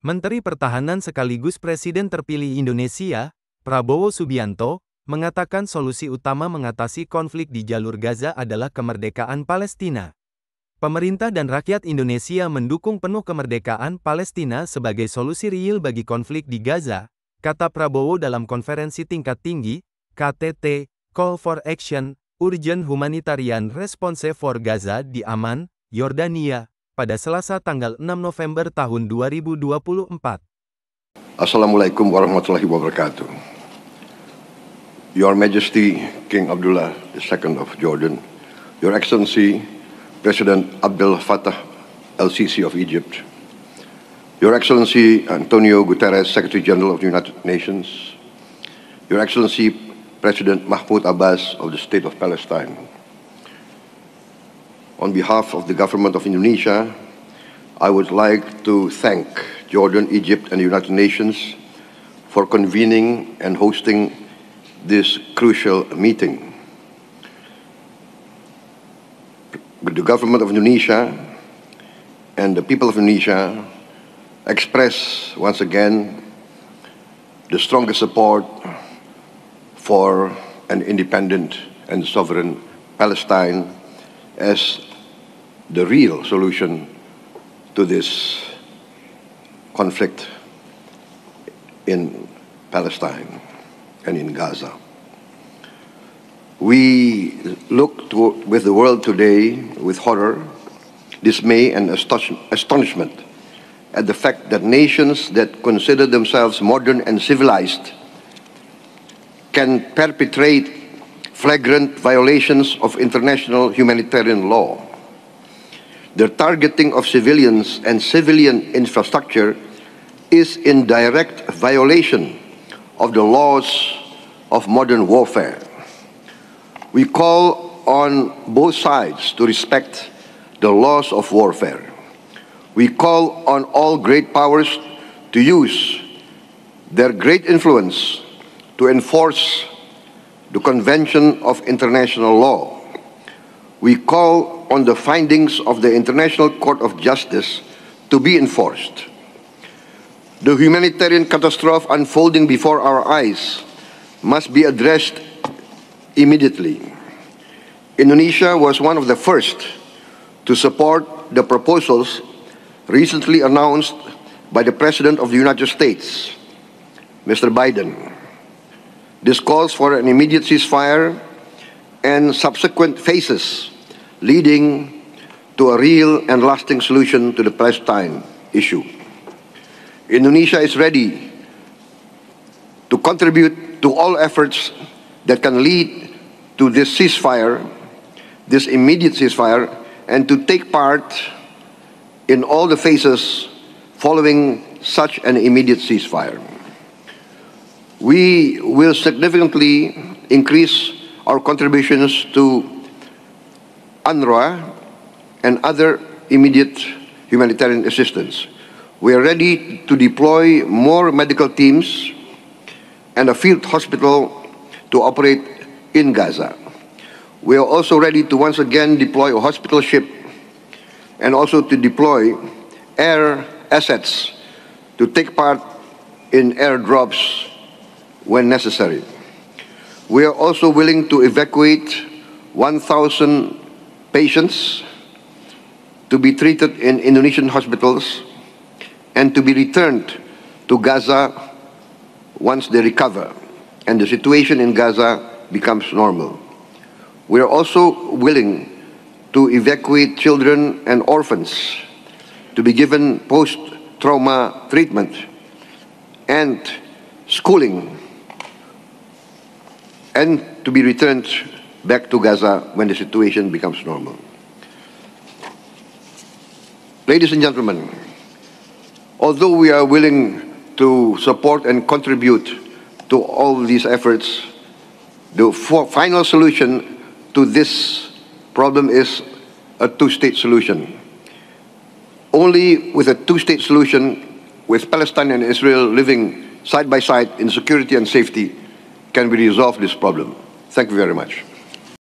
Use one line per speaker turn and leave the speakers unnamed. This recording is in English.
Menteri Pertahanan sekaligus Presiden terpilih Indonesia, Prabowo Subianto, mengatakan solusi utama mengatasi konflik di jalur Gaza adalah kemerdekaan Palestina. Pemerintah dan rakyat Indonesia mendukung penuh kemerdekaan Palestina sebagai solusi real bagi konflik di Gaza, kata Prabowo dalam konferensi tingkat tinggi, KTT, Call for Action, Urgent Humanitarian Response for Gaza di Amman, Yordania, pada Selasa tanggal 6 November tahun 2024.
Assalamualaikum warahmatullahi wabarakatuh. Your Majesty King Abdullah II of Jordan, Your Excellency President Abdel Fattah el-Sisi of Egypt, Your Excellency Antonio Guterres, Secretary General of the United Nations, Your Excellency President Mahmoud Abbas of the State of Palestine. On behalf of the government of Indonesia, I would like to thank Jordan, Egypt, and the United Nations for convening and hosting this crucial meeting. The government of Indonesia and the people of Indonesia express once again the strongest support for an independent and sovereign Palestine as the real solution to this conflict in Palestine and in Gaza. We look with the world today with horror, dismay, and astonishment at the fact that nations that consider themselves modern and civilized can perpetrate flagrant violations of international humanitarian law. The targeting of civilians and civilian infrastructure is in direct violation of the laws of modern warfare. We call on both sides to respect the laws of warfare. We call on all great powers to use their great influence to enforce the Convention of International Law. We call on the findings of the International Court of Justice to be enforced. The humanitarian catastrophe unfolding before our eyes must be addressed immediately. Indonesia was one of the first to support the proposals recently announced by the President of the United States, Mr. Biden. This calls for an immediate ceasefire and subsequent phases leading to a real and lasting solution to the Palestine issue. Indonesia is ready to contribute to all efforts that can lead to this ceasefire, this immediate ceasefire, and to take part in all the phases following such an immediate ceasefire. We will significantly increase our contributions to UNRWA and other immediate humanitarian assistance. We are ready to deploy more medical teams and a field hospital to operate in Gaza. We are also ready to once again deploy a hospital ship and also to deploy air assets to take part in airdrops when necessary. We are also willing to evacuate 1,000 patients to be treated in Indonesian hospitals and to be returned to Gaza once they recover and the situation in Gaza becomes normal. We are also willing to evacuate children and orphans to be given post-trauma treatment and schooling and to be returned back to Gaza when the situation becomes normal. Ladies and gentlemen, although we are willing to support and contribute to all these efforts, the final solution to this problem is a two-state solution. Only with a two-state solution, with Palestine and Israel living side by side in security and safety, can we resolve this problem. Thank you very much.